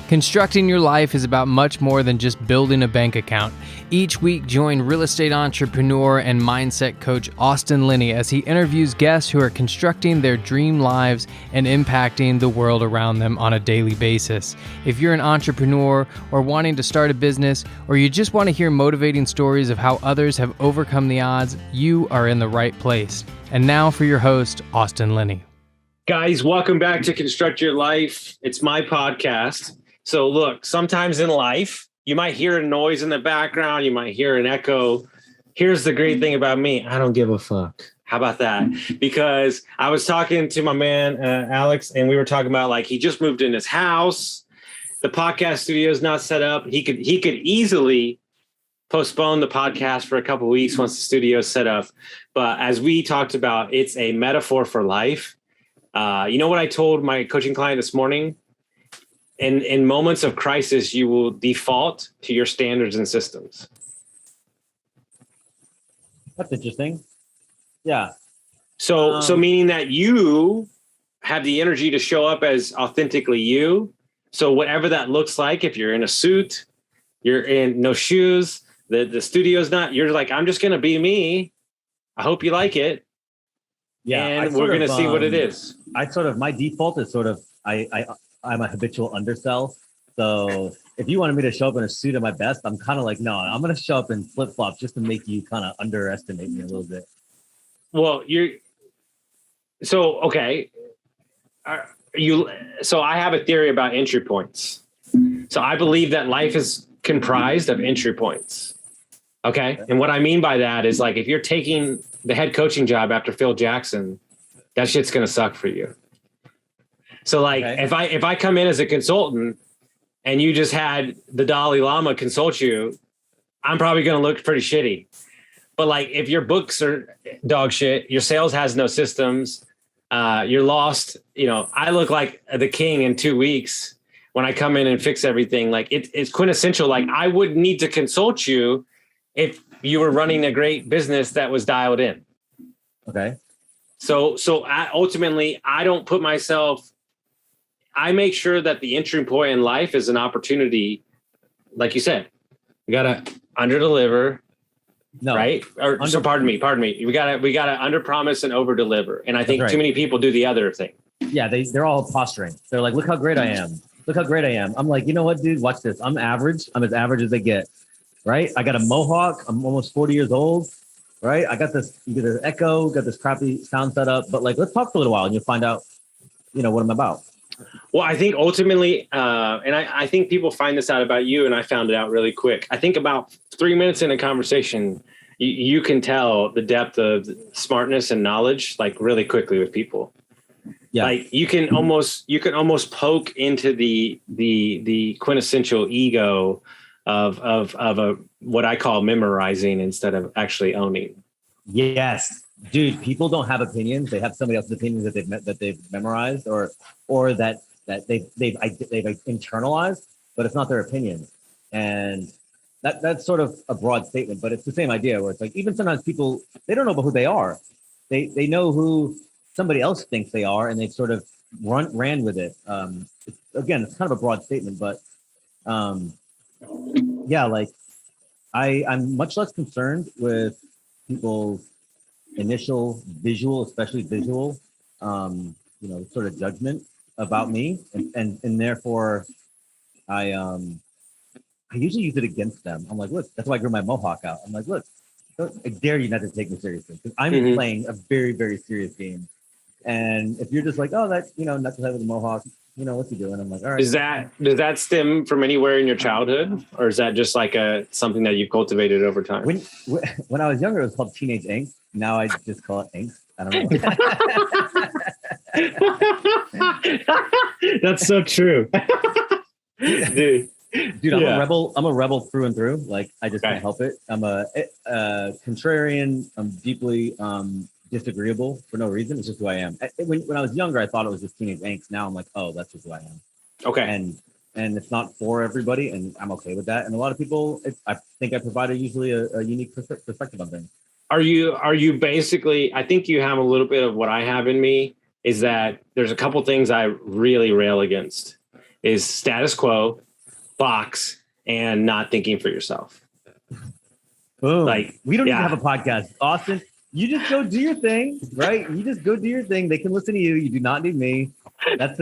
Constructing your life is about much more than just building a bank account. Each week, join real estate entrepreneur and mindset coach Austin Linney as he interviews guests who are constructing their dream lives and impacting the world around them on a daily basis. If you're an entrepreneur or wanting to start a business, or you just want to hear motivating stories of how others have overcome the odds, you are in the right place. And now for your host, Austin Linney. Guys, welcome back to Construct Your Life. It's my podcast. So look, sometimes in life, you might hear a noise in the background. You might hear an echo. Here's the great thing about me. I don't give a fuck. How about that? Because I was talking to my man, Alex, and we were talking about like, he just moved in his house. The podcast studio is not set up. He could easily postpone the podcast for a couple of weeks once the studio is set up. But as we talked about, it's a metaphor for life. You know what I told my coaching client this morning? In moments of crisis, you will default to your standards and systems. That's interesting. Yeah. So meaning that you have the energy to show up as authentically you. So whatever that looks like, if you're in a suit, you're in no shoes, the studio's not, you're like, I'm just going to be me. I hope you like it. Yeah. And we're going to see what it is. My default is I'm a habitual undersell. So if you wanted me to show up in a suit at my best, I'm kind of like, no, I'm going to show up in flip flops just to make you kind of underestimate me a little bit. Well, okay. So I have a theory about entry points. So I believe that life is comprised of entry points. Okay. And what I mean by that is like, if you're taking the head coaching job after Phil Jackson, that shit's going to suck for you. So like, okay, if I come in as a consultant and you just had the Dalai Lama consult you, I'm probably going to look pretty shitty. But like, if your books are dog shit, your sales has no systems, you're lost. You know, I look like the king in 2 weeks when I come in and fix everything. Like it's quintessential. Like I wouldn't need to consult you if you were running a great business that was dialed in. Okay. So ultimately, I don't put myself. I make sure that the entry point in life is an opportunity. Like you said, we got to under deliver. No, right? So pardon me. We got to under promise and over deliver. And I think too many people do the other thing. Yeah. They're all posturing. They're like, look how great I am. Look how great I am. I'm like, you know what, dude, watch this. I'm average. I'm as average as they get. Right. I got a mohawk. I'm almost 40 years old. Right. I got this echo, got this crappy sound set up, but like, let's talk for a little while and you'll find out, what I'm about. Well, I think ultimately, and I think people find this out about you, and I found it out really quick. I think about 3 minutes in a conversation, you can tell the depth of smartness and knowledge, like really quickly with people. Yeah. Like you can almost poke into the quintessential ego of a what I call memorizing instead of actually owning. Yes. Dude, people don't have opinions. They have somebody else's opinions that they've memorized or that they've internalized, but it's not their opinion. And that's sort of a broad statement, but it's the same idea where it's like, even sometimes people, they don't know about who they are. They know who somebody else thinks they are, and they've sort of ran with it. It's kind of a broad statement, but yeah, like I'm much less concerned with people's initial visual, especially visual, sort of judgment about me, and therefore I usually use it against them. I'm like, look, that's why I grew my mohawk out. I'm like, look, I dare you not to take me seriously because I'm playing a very, very serious game. And if you're just like, oh, that, not to have with the mohawk, what's he doing? I'm like, all right. Does that stem from anywhere in your childhood, or is that just like something that you've cultivated over time? When I was younger, it was called teenage angst. Now I just call it angst. I don't know. That's so true. Dude, I'm a rebel through and through. Like I just can't help it. I'm a contrarian. I'm deeply disagreeable for no reason. It's just who I am. When I was younger, I thought it was just teenage angst. Now I'm like, oh, that's just who I am. Okay. And it's not for everybody, and I'm okay with that. And a lot of people, I think I provide usually a unique perspective on things. Are you basically, I think you have a little bit of what I have in me, is that there's a couple things I really rail against. is status quo, box, and not thinking for yourself. Boom. Like, we don't need yeah. to have a podcast. Austin, you just go do your thing, right? You just go do your thing. They can listen to you. You do not need me. That's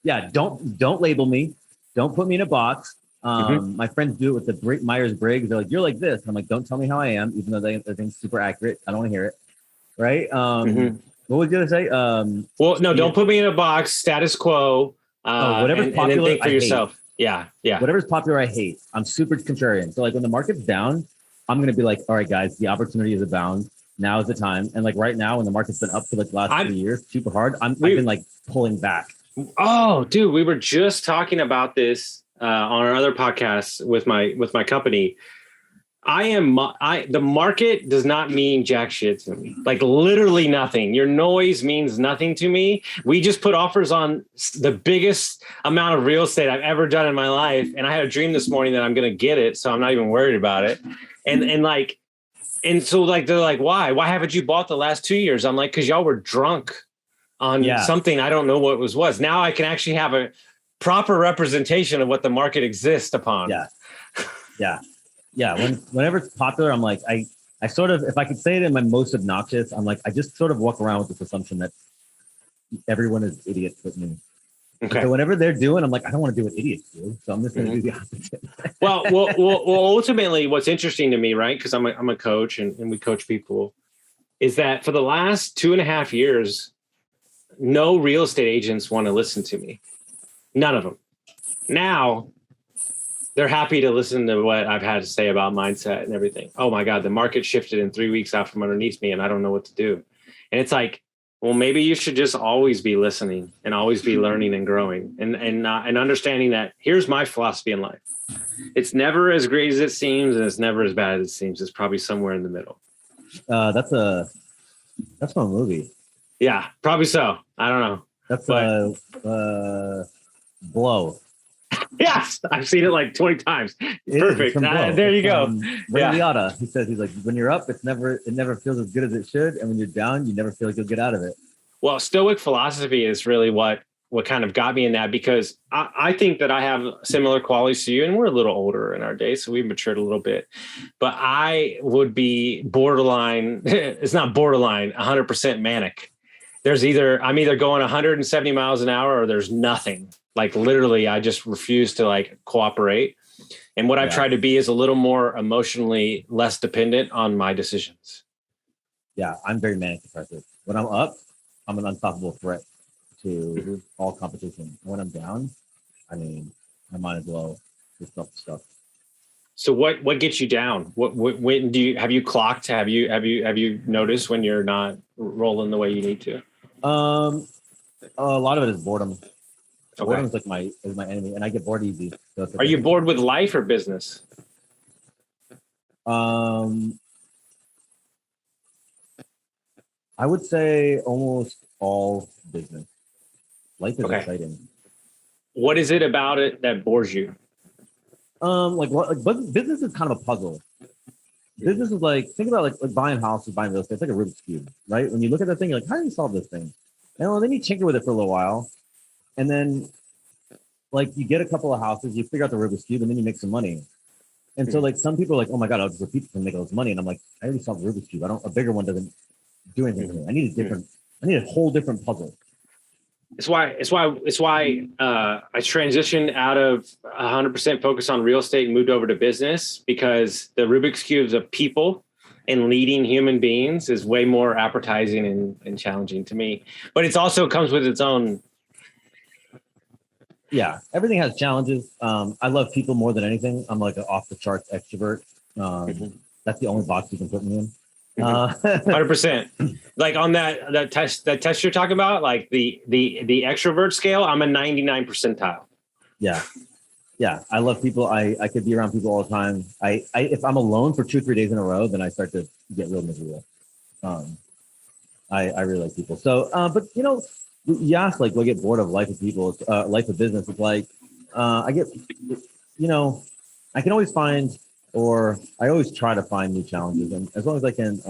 yeah. Don't label me. Don't put me in a box. My friends do it with the Myers-Briggs. They're like, you're like this. I'm like, don't tell me how I am, even though they think it's super accurate. I don't want to hear it. Right. What was you gonna say? Well, no, don't put me in a box. Status quo. Whatever's popular, and then think for I yourself. hate. Yeah. Whatever's popular, I hate. I'm super contrarian. So like when the market's down, I'm gonna be like, all right, guys, the opportunity is abound. Now is the time. And like right now, when the market's been up for like the last 3 years, super hard. I've been like pulling back. Oh, dude, we were just talking about this on our other podcast with my company. The market does not mean jack shit to me. Like literally nothing. Your noise means nothing to me. We just put offers on the biggest amount of real estate I've ever done in my life. And I had a dream this morning that I'm going to get it. So I'm not even worried about it. And so like, they're like, why haven't you bought the last 2 years? I'm like, cause y'all were drunk on something. I don't know what was. Now I can actually have a proper representation of what the market exists upon. Yeah. Whenever it's popular, I'm like, I sort of, if I could say it in my most obnoxious, I'm like, I just sort of walk around with this assumption that everyone is idiots but me. Okay. So whenever they're doing, I'm like, I don't want to do what idiots do. So I'm just going to do the opposite. well, ultimately what's interesting to me, right? Cause I'm a coach and we coach people, is that for the last 2.5 years, no real estate agents want to listen to me. None of them. Now they're happy to listen to what I've had to say about mindset and everything. Oh my God, the market shifted in 3 weeks out from underneath me and I don't know what to do. And it's like, well, maybe you should just always be listening and always be learning and growing and understanding that here's my philosophy in life. It's never as great as it seems and it's never as bad as it seems. It's probably somewhere in the middle. That's from a movie. Yeah, probably so. I don't know. That's Blow. Yes, I've seen it like 20 times. Perfect. There you go. Ray Liotta. He says, he's like, when you're up, it never feels as good as it should, and when you're down, you never feel like you'll get out of it. Well, Stoic philosophy is really what kind of got me in that, because I think that I have similar qualities to you, and we're a little older in our days, so we've matured a little bit. But I would be borderline. It's not borderline, 100% manic. I'm either going 170 miles an hour or there's nothing. Like literally, I just refuse to like cooperate. And what I've tried to be is a little more emotionally less dependent on my decisions. Yeah, I'm very manic depressive. When I'm up, I'm an unstoppable threat to all competition. When I'm down, I mean, I might as well just stuff. So what gets you down? When have you clocked? Have you noticed when you're not rolling the way you need to? A lot of it is boredom. Boredom is like my enemy, and I get bored easy. So are you bored with life or business? I would say almost all business. Life is exciting. What is it about it that bores you? Business is kind of a puzzle. Business is like, think about like buying houses, buying real estate. It's like a Rubik's Cube, right? When you look at that thing, you're like, how do you solve this thing? And then you tinker with it for a little while. And then like you get a couple of houses, you figure out the Rubik's Cube, and then you make some money. And so like some people are like, oh my God, I'll just repeat this and make all this money. And I'm like, I already solved the Rubik's Cube. A bigger one doesn't do anything for me. I need a whole different puzzle. It's why I transitioned out of 100% focus on real estate and moved over to business, because the Rubik's Cubes of people and leading human beings is way more appetizing and challenging to me. But it also comes with its own. Yeah, everything has challenges. I love people more than anything. I'm like an off the charts extrovert. That's the only box you can put me in. 100%. Like on that test you're talking about, like the extrovert scale, I'm a 99 percentile. Yeah. I love people. I could be around people all the time. I if I'm alone for 2 or 3 days in a row, then I start to get real miserable. I really like people. So, but you know, you ask like, we'll get bored of life of people, life of business. It's like, I get, you know, I can always find, or I always try to find new challenges. And as long as I can,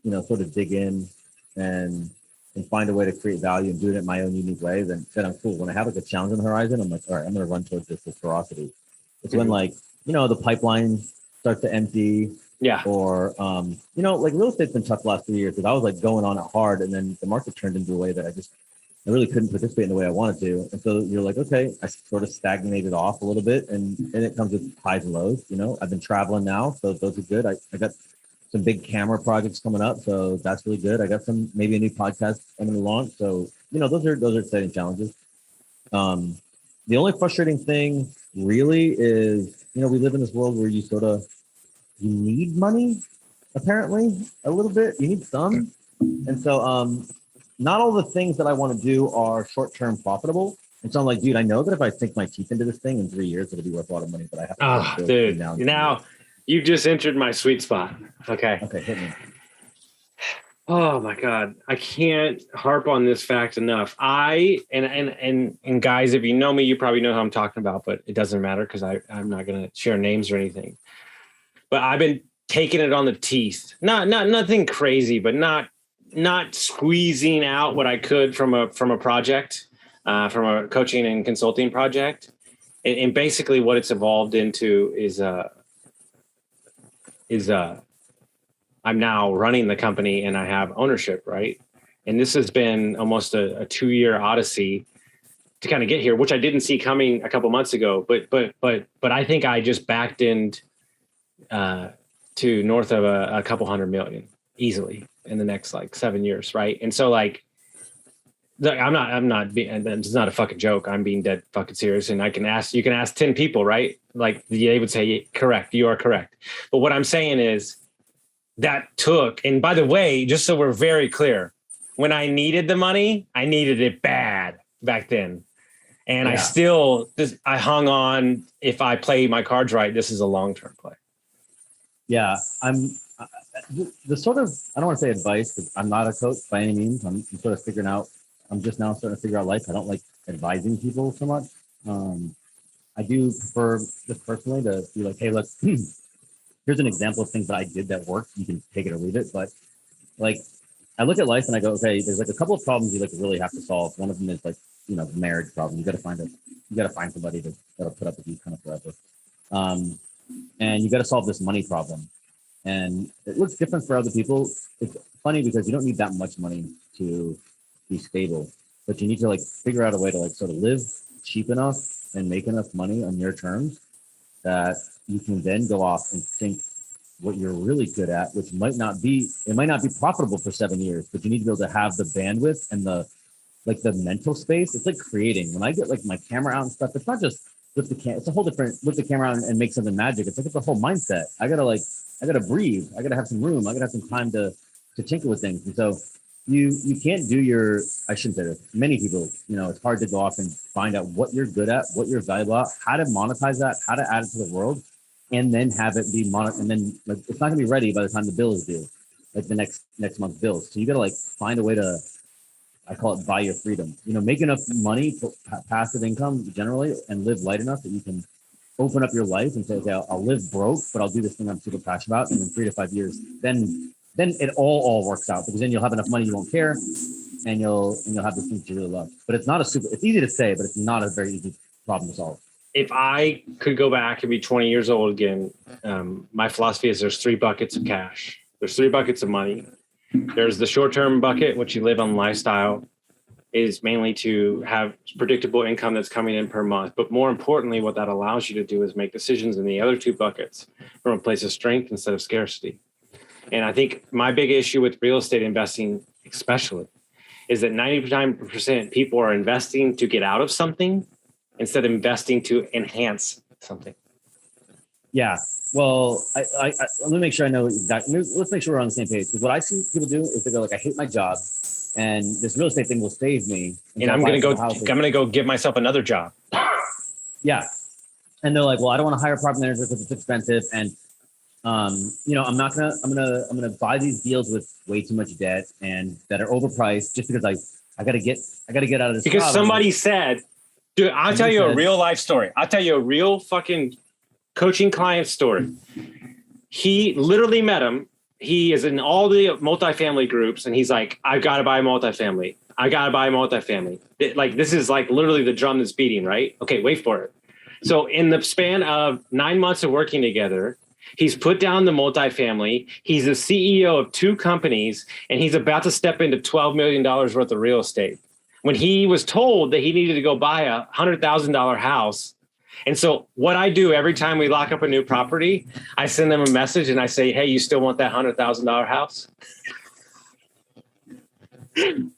you know, sort of dig in and and find a way to create value and do it in my own unique way, then I'm cool. When I have like a challenge on the horizon, I'm like, all right, I'm going to run towards this with ferocity. It's when like, the pipeline starts to empty. Yeah. Or, like real estate's been tough the last 3 years because I was like going on it hard, and then the market turned into a way that I really couldn't participate in the way I wanted to. And so you're like, okay, I sort of stagnated off a little bit, and it comes with highs and lows. I've been traveling now, so those are good. I got some big camera projects coming up, so that's really good. I got maybe a new podcast I'm going to launch. So, those are exciting challenges. The only frustrating thing really is, we live in this world where you need money, apparently, a little bit. You need some. And so not all the things that I want to do are short-term profitable. And so I'm like, dude, I know that if I sink my teeth into this thing in 3 years, it'll be worth a lot of money, but I have to dude, now you just entered my sweet spot. Okay, hit me. Oh my God. I can't harp on this fact enough. And guys, if you know me, you probably know who I'm talking about, but it doesn't matter because I'm not going to share names or anything. But I've been taking it on the teeth. Not nothing crazy, but not squeezing out what I could from a project, from a coaching and consulting project. And basically what it's evolved into is I'm now running the company and I have ownership, right? And this has been almost a 2-year odyssey to kind of get here, which I didn't see coming a couple months ago. But I think I just backed in to north of a couple $100 million easily in the next like 7 years, right? And so like, I'm not being, and it's not a fucking joke. I'm being dead fucking serious. And you can ask 10 people, right? Like they would say, correct, you are correct. But what I'm saying is that and by the way, just so we're very clear, when I needed the money, I needed it bad back then. And I hung on. If I play my cards right, this is a long-term play. Yeah. The sort of, I don't want to say advice because I'm not a coach by any means. I'm sort of figuring out, I'm just now starting to figure out life. I don't like advising people so much. I do prefer just personally to be like, hey, look, here's an example of things that I did that worked. You can take it or leave it. But like, I look at life and I go, okay, there's like a couple of problems you like really have to solve. One of them is like, the marriage problem. You got to find somebody that'll put up with you kind of forever. And you got to solve this money problem. And it looks different for other people. It's funny because you don't need that much money to be stable, but you need to like figure out a way to like sort of live cheap enough and make enough money on your terms that you can then go off and think what you're really good at, which might not be profitable for 7 years, but you need to be able to have the bandwidth and the mental space. It's like creating. When I get like my camera out and stuff, it's not just it's a whole different whip the camera out and make something magic. It's like it's a whole mindset. I gotta breathe. I gotta have some room. I gotta have some time to tinker with things. And so you can't do I shouldn't say this. Many people, it's hard to go off and find out what you're good at, what you're valuable at, how to monetize that, how to add it to the world, and then have it be and then like it's not gonna be ready by the time the bill is due, like the next month's bills. So you gotta like find a way to, I call it buy your freedom. Make enough money for passive income generally and live light enough that you can open up your life and say, okay, I'll live broke, but I'll do this thing I'm super passionate about. And in 3 to 5 years, then it all works out because then you'll have enough money you won't care, and you'll have this thing you really love. But it's easy to say, but it's not a very easy problem to solve. If I could go back and be 20 years old again, my philosophy is there's 3 buckets of cash. There's 3 buckets of money. There's the short-term bucket, which you live on lifestyle, is mainly to have predictable income that's coming in per month. But more importantly, what that allows you to do is make decisions in the other 2 buckets from a place of strength instead of scarcity. And I think my big issue with real estate investing, especially, is that 99% people are investing to get out of something instead of investing to enhance something. Yeah. Well, I let me make sure I know exactly. Let's make sure we're on the same page. Because what I see people do is they go like, I hate my job, and this real estate thing will save me. And I'm going to go give myself another job. Yeah. And they're like, well, I don't want to hire a property manager because it's expensive. And, I'm going to buy these deals with way too much debt and that are overpriced just because I got to get out of this. Because somebody said, dude, I'll tell you a real life story. I'll tell you a real fucking coaching client story. He literally met him he is in all the multifamily groups, and he's like, I've got to buy multifamily. I got to buy multifamily. Like, this is like literally the drum that's beating, right? Okay, wait for it. So in the span of 9 months of working together, he's put down the multifamily. He's the CEO of 2 companies, and he's about to step into $12 million worth of real estate. When he was told that he needed to go buy a $100,000 house. And so what I do every time we lock up a new property, I send them a message and I say, hey, you still want that $100,000 house?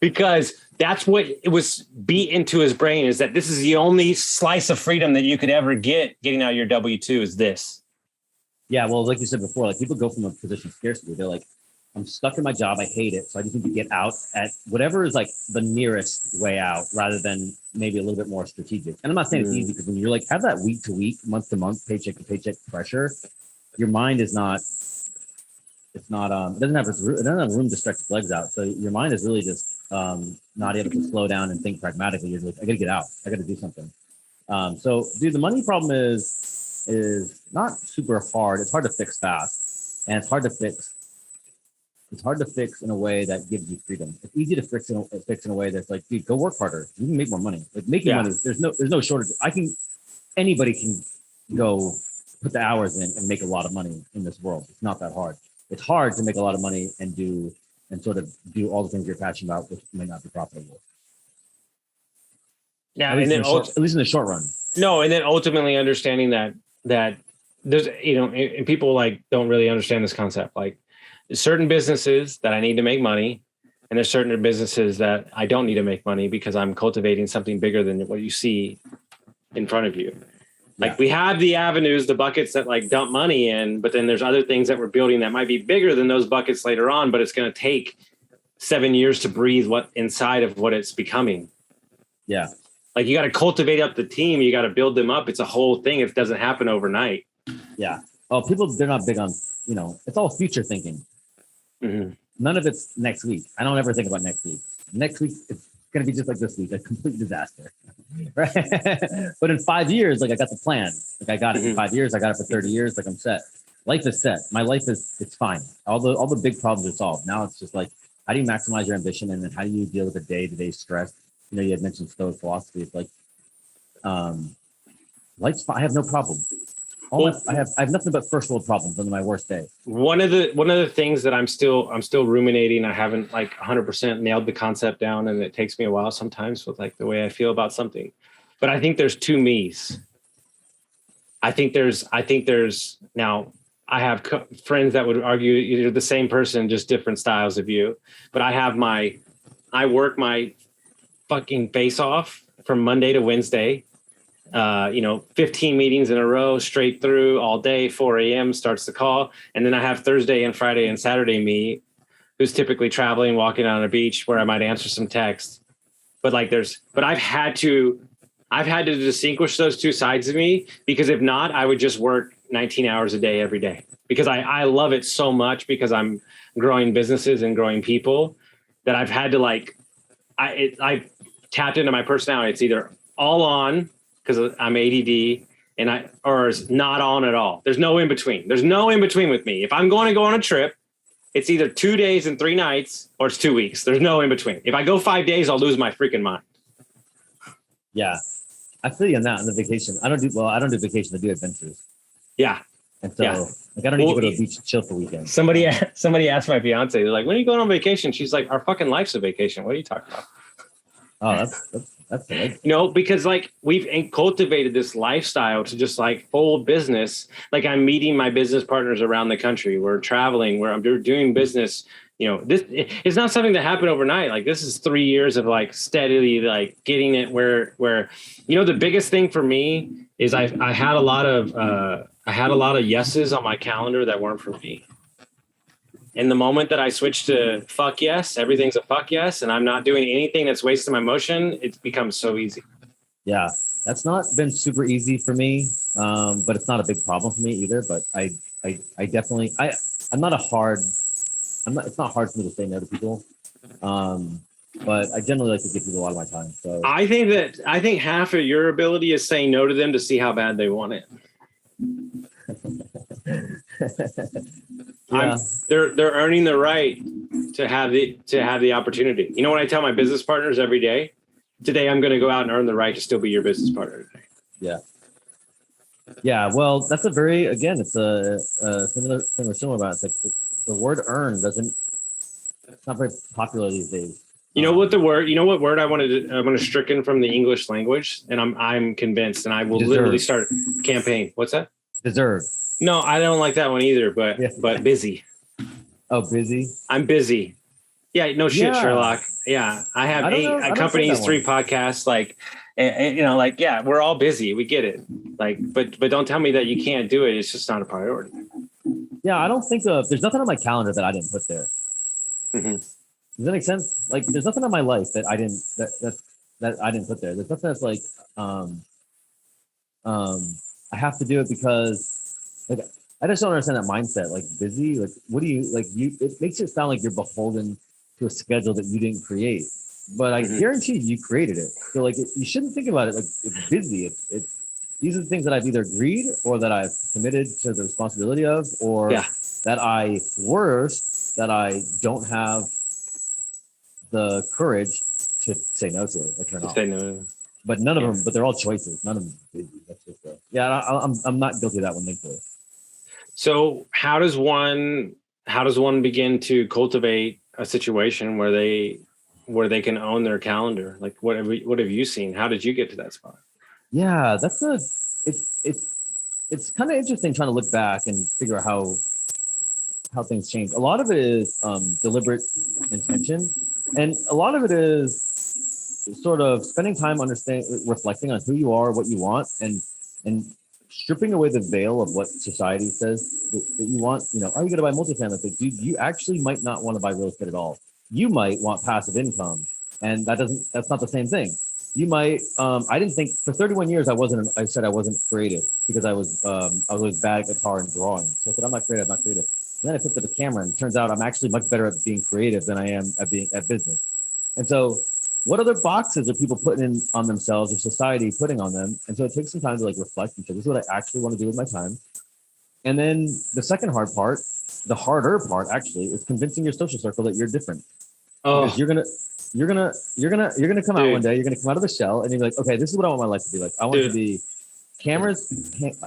Because that's what it was beat into his brain, is that this is the only slice of freedom that you could ever get getting out of your W-2 is this. Yeah, well, like you said before, like people go from a position of scarcity. They're like, I'm stuck in my job. I hate it. So I just need to get out at whatever is like the nearest way out rather than maybe a little bit more strategic. And I'm not saying it's easy, because when you're like, have that week to week, month to month, paycheck to paycheck pressure, your mind is not, it doesn't have room to stretch its legs out. So your mind is really just not able to slow down and think pragmatically. You're like, I got to get out. I got to do something. So dude, the money problem is not super hard. It's hard to fix fast, and it's hard to fix in a way that gives you freedom. It's easy to fix in a way that's like, dude, go work harder. You can make more money. Like making money, there's no shortage. Anybody can go put the hours in and make a lot of money in this world. It's not that hard. It's hard to make a lot of money and sort of do all the things you're passionate about, which may not be profitable. Yeah, at least in the short run. No, and then ultimately understanding that there's, and people like don't really understand this concept. Like, there's certain businesses that I need to make money, and there's certain businesses that I don't need to make money because I'm cultivating something bigger than what you see in front of you. Like, we have the avenues, the buckets that like dump money in, but then there's other things that we're building that might be bigger than those buckets later on, but it's going to take 7 years to breathe what inside of what it's becoming. Yeah. Like, you got to cultivate up the team. You got to build them up. It's a whole thing. It doesn't happen overnight. Yeah. Oh, they're not big on, it's all future thinking. Mm-hmm. None of it's next week. I don't ever think about next week. Next week, it's going to be just like this week, a complete disaster. Right? But in 5 years, like I got the plan. Like I got it in 5 years. I got it for 30 years. Like I'm set. Life is set. My life it's fine. All the big problems are solved. Now it's just like, how do you maximize your ambition? And then how do you deal with the day-to-day stress? You had mentioned Stoic Philosophy. It's like, life's fine. I have no problem. I have nothing but first world problems on my worst day. One of the things that I'm still ruminating. I haven't like 100% nailed the concept down, and it takes me a while sometimes with like the way I feel about something. But I think there's 2 me's. I think there's now. I have friends that would argue you're the same person, just different styles of you. But I work my fucking face off from Monday to Wednesday. 15 meetings in a row, straight through all day, 4 a.m. starts the call. And then I have Thursday and Friday and Saturday me, who's typically traveling, walking on a beach where I might answer some texts. But I've had to distinguish those 2 sides of me, because if not, I would just work 19 hours a day every day, because I love it so much, because I'm growing businesses and growing people, that I've had to I tapped into my personality. It's either all on, because I'm ADD, or it's not on at all. There's no in between. There's no in between with me. If I'm going to go on a trip, it's either 2 days and 3 nights, or it's 2 weeks. There's no in between. If I go 5 days, I'll lose my freaking mind. Yeah, I feel you on that. On the vacation, I don't do vacation. I do adventures. Yeah. And so, I don't need to go to a beach to chill for weekends. Somebody asked my fiance, they're like, when are you going on vacation? She's like, our fucking life's a vacation. What are you talking about? Oh, that's good. Because like we've cultivated this lifestyle to just like full business. Like, I'm meeting my business partners around the country. We're traveling, where I'm doing business. This it's not something that happened overnight. Like, this is 3 years of like steadily like getting it where the biggest thing for me is I had a lot of yeses on my calendar that weren't for me. And the moment that I switch to fuck yes, everything's a fuck yes, and I'm not doing anything that's wasting my motion, it becomes so easy. Yeah, that's not been super easy for me, but it's not a big problem for me either. But I definitely, it's not hard for me to say no to people. But I generally like to give people a lot of my time. So I think half of your ability is saying no to them to see how bad they want it. Yeah. They're earning the right to have the opportunity. You know what I tell my business partners every day? Today I'm going to go out and earn the right to still be your business partner today. Yeah. Yeah. Well, that's it's a similar about it. It's like the word earn it's not very popular these days. You know what word I want to stricken from the English language, and I'm convinced, and I will literally start a campaign. What's that? Deserve. No, I don't like that one either, but busy. Oh, busy. I'm busy. Yeah, no shit, Yeah. Sherlock. Yeah, I have I companies, 3 podcasts, and we're all busy. We get it. But don't tell me that you can't do it. It's just not a priority. Yeah, I don't think there's nothing on my calendar that I didn't put there. Mm-hmm. Does that make sense? Like, there's nothing in my life that I didn't that I didn't put there. There's nothing that's like I have to do it because like I just don't understand that mindset. Like busy, like what do you like? It makes it sound like you're beholden to a schedule that you didn't create. But I guarantee you created it. So like you shouldn't think about it like it's busy. It's these are the things that I've either agreed or that I've committed to the responsibility of, or that that I don't have the courage to say no to or turn off. Say no. But none of them, but they're all choices. None of them busy. That's just I'm not guilty of that one, thankfully. So how does one begin to cultivate a situation where they can own their calendar? Like what have you seen? How did you get to that spot? Yeah, it's kind of interesting trying to look back and figure out how things change. A lot of it is deliberate intention, and a lot of it is sort of spending time reflecting on who you are, what you want, and stripping away the veil of what society says that you want. You know, are you going to buy multifamily? Like, dude, you actually might not want to buy real estate at all. You might want passive income, and that's not the same thing. You might. I didn't think for 31 years I said I wasn't creative because I was always bad at guitar and drawing. So I said I'm not creative. And then I picked up the camera, and it turns out I'm actually much better at being creative than I am at business. And so, what other boxes are people putting in on themselves or society putting on them? And so it takes some time to like reflect and say, this is what I actually want to do with my time. And then the second hard part, the harder part actually, is convincing your social circle that you're different. Oh, because you're gonna come out one day. You're gonna come out of the shell, and you're like, okay, this is what I want my life to be like. I want it to be cameras.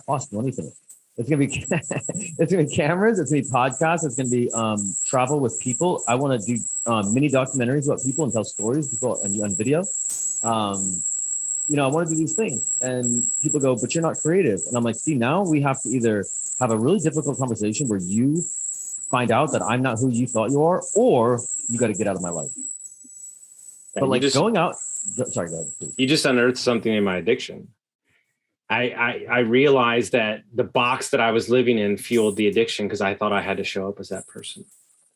Austin, let me finish. It's gonna be cameras. It's gonna be podcasts. It's gonna be travel with people. I want to do mini documentaries about people and tell stories on video. I want to do these things, and people go, but you're not creative. And I'm like, see, now we have to either have a really difficult conversation where you find out that I'm not who you thought you are, or you got to get out of my life. But like going out. Sorry, go ahead, please. You just unearthed something in my addiction. I realized that the box that I was living in fueled the addiction because I thought I had to show up as that person.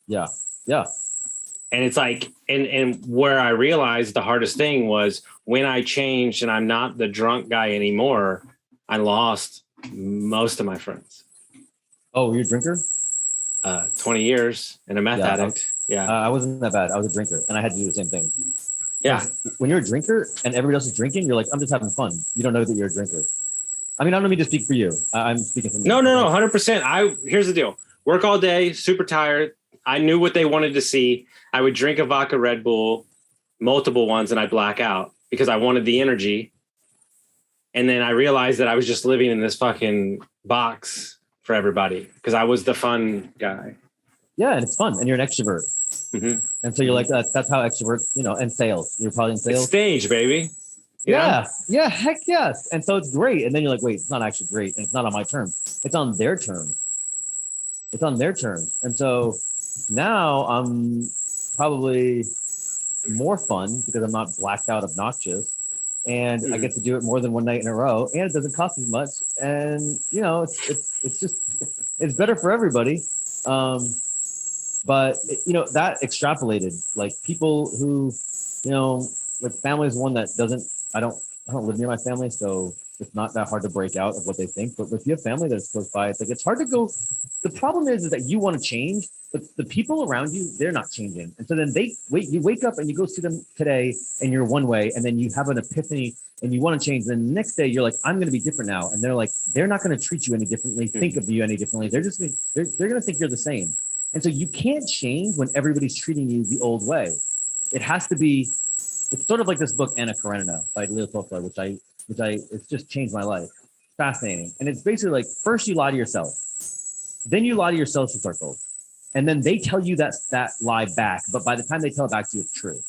Yeah. And it's like, and where I realized the hardest thing was when I changed and I'm not the drunk guy anymore, I lost most of my friends. Oh, you're a drinker? 20 years and a meth addict. I wasn't that bad. I was a drinker and I had to do the same thing. Yeah. When you're a drinker and everybody else is drinking, you're like, I'm just having fun. You don't know that you're a drinker. I mean, I don't mean to speak for you. I'm speaking for me. No, 100%. Here's the deal. Work all day, super tired. I knew what they wanted to see. I would drink a vodka Red Bull, multiple ones, and I'd black out because I wanted the energy. And then I realized that I was just living in this fucking box for everybody because I was the fun guy. Yeah, and it's fun, and you're an extrovert. Mm-hmm. And so you're like, that's how extrovert, and sales. You're probably in sales. It's stage, baby. Yeah, heck yes. And so it's great. And then you're like, wait, it's not actually great. And it's not on my terms. It's on their terms. And so now I'm probably more fun because I'm not blacked out obnoxious. And I get to do it more than one night in a row. And it doesn't cost as much. And, it's better for everybody. But, that extrapolated, like people who, like family is one that doesn't, I don't live near my family, so it's not that hard to break out of what they think. But if you have family that's close by, it's like it's hard to go. The problem is that you want to change, but the people around you, they're not changing. And so then you wake up and you go see them today and you're one way, and then you have an epiphany and you want to change. Then the next day you're like, I'm going to be different now. And they're like, they're not going to treat you any differently, think of you any differently. They're just they're going to think you're the same. And so you can't change when everybody's treating you the old way. It has to be, it's sort of like this book, Anna Karenina by Leo Tolstoy, which it's just changed my life. Fascinating. And it's basically like, first you lie to yourself, then you lie to your social circle, and then they tell you that lie back. But by the time they tell it back to you, it's true.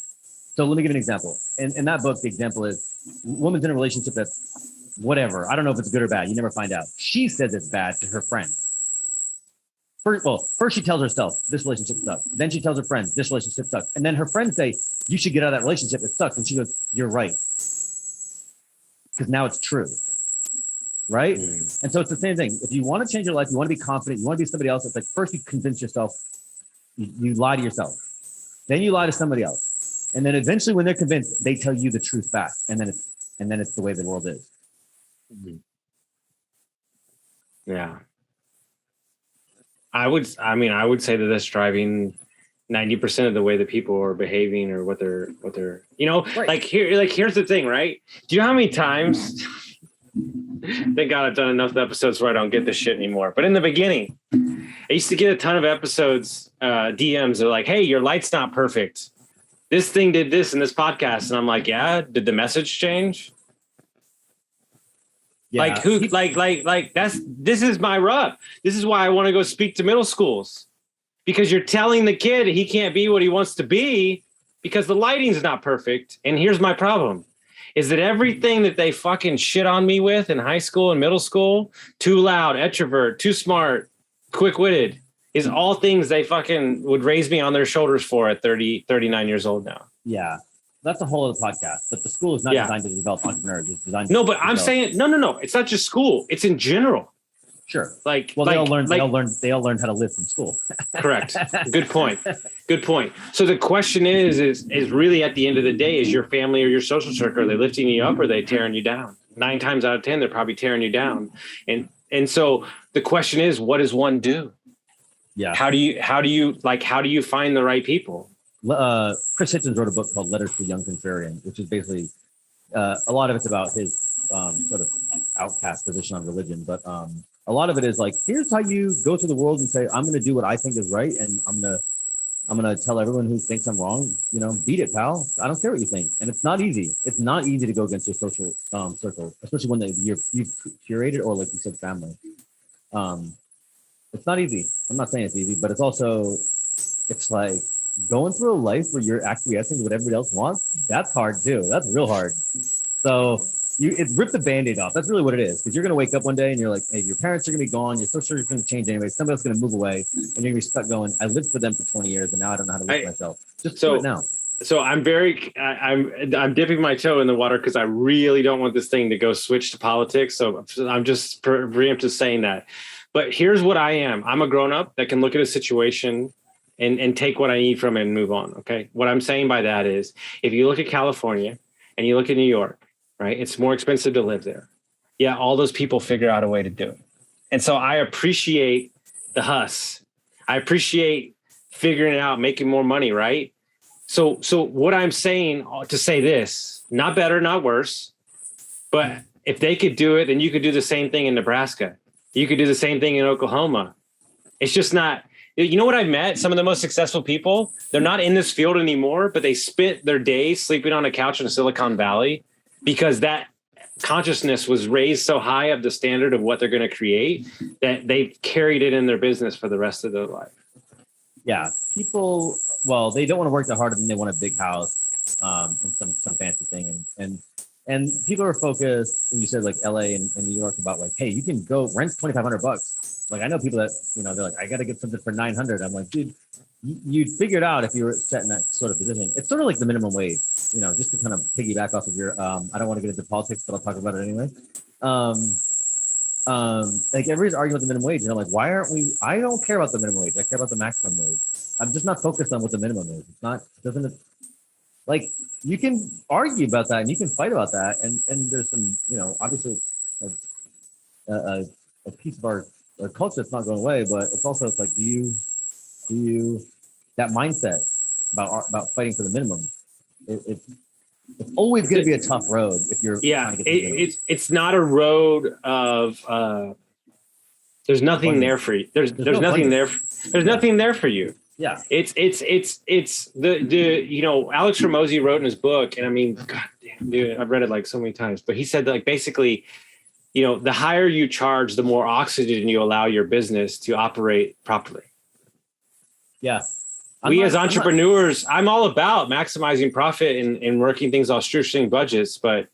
So let me give an example. In that book, the example is a woman's in a relationship that's whatever. I don't know if it's good or bad. You never find out. She says it's bad to her friend. First she tells herself, this relationship sucks. Then she tells her friends, this relationship sucks. And then her friends say, you should get out of that relationship. It sucks. And she goes, you're right. Because now it's true. Right? And so it's the same thing. If you want to change your life, you want to be confident, you want to be somebody else, it's like first you convince yourself, you lie to yourself. Then you lie to somebody else. And then eventually when they're convinced, they tell you the truth back. And then it's the way the world is. Yeah. I would say that that's driving 90% of the way that people are behaving or what they're, right. Here's the thing, right? Do you know how many times, thank God I've done enough episodes where I don't get this shit anymore. But in the beginning, I used to get a ton of episodes, DMs that are like, hey, your light's not perfect. This thing did this in this podcast. And I'm like, yeah, did the message change? Yeah. This is my rub. This is why I want to go speak to middle schools, because you're telling the kid he can't be what he wants to be because the lighting's not perfect. And here's my problem is that everything that they fucking shit on me with in high school and middle school, too loud, extrovert, too smart, quick-witted, is all things they fucking would raise me on their shoulders for at 39 years old now. Yeah. That's a whole other podcast, but the school is not designed to develop entrepreneurs. It's designed to I'm saying, no. It's not just school. It's in general. Sure. They all learned how to live from school. Correct. Good point. So the question is really at the end of the day, is your family or your social circle, are they lifting you up or are they tearing you down? 9 times out of 10, they're probably tearing you down. And so the question is, what does one do? Yeah. How do you find the right people? Chris Hitchens wrote a book called Letters to a Young Contrarian, which is basically a lot of it's about his sort of outcast position on religion, but a lot of it is like, here's how you go through the world and say, I'm going to do what I think is right, and I'm going to tell everyone who thinks I'm wrong, beat it, pal. I don't care what you think. And it's not easy. It's not easy to go against your social circle, especially one that you've curated, or like you said, family. It's not easy. I'm not saying it's easy, but it's like going through a life where you're acquiescing to what everybody else wants. That's hard too. That's real hard. So it's rip the Band-Aid off. That's really what it is. Because you're going to wake up one day and you're like, hey, your parents are going to be gone. Your social circle is going to change anyway. Somebody else is going to move away. And you're going to be stuck going, I lived for them for 20 years and now I don't know how to live for myself. Just do it now. So I'm dipping my toe in the water because I really don't want this thing to go switch to politics. So I'm just preemptive saying that. But here's what I am. I'm a grown-up that can look at a situation and take what I need from it and move on. Okay. What I'm saying by that is, if you look at California and you look at New York, right, it's more expensive to live there. Yeah. All those people figure out a way to do it. And so I appreciate the hustle. I appreciate figuring it out, making more money. Right. So what I'm saying to say this, not better, not worse, but if they could do it, then you could do the same thing in Nebraska. You could do the same thing in Oklahoma. It's just not. You know what I've met? Some of the most successful people, they're not in this field anymore, but they spent their days sleeping on a couch in Silicon Valley because that consciousness was raised so high of the standard of what they're going to create that they've carried it in their business for the rest of their life. Yeah. People, they don't want to work that hard and they want a big house and some fancy thing. And people are focused, and you said like LA and New York, about like, hey, you can go rent $2,500. Like I know people that, they're like, I got to get something for $900. I'm like, dude, you'd figure it out if you were set in that sort of position. It's sort of like the minimum wage, just to kind of piggyback off of your, I don't want to get into politics, but I'll talk about it anyway. Like everybody's arguing about the minimum wage. And I'm like, why aren't we, I don't care about the minimum wage. I care about the maximum wage. I'm just not focused on what the minimum is. It's not, like you can argue about that and you can fight about that. And there's some, obviously a piece of our culture that's not going away, but it's also, it's like, do you, that mindset about fighting for the minimum, it's always going to be a tough road if you're trying to get it's not a road of there's nothing there for you. There's nothing there. There's nothing there for you. Yeah. It's the Alex Ramosi wrote in his book, and I mean, God damn, dude, I've read it like so many times, but he said that, like, basically, the higher you charge, the more oxygen you allow your business to operate properly. Yeah. As entrepreneurs, I'm all about maximizing profit and working things off shoestring budgets. But,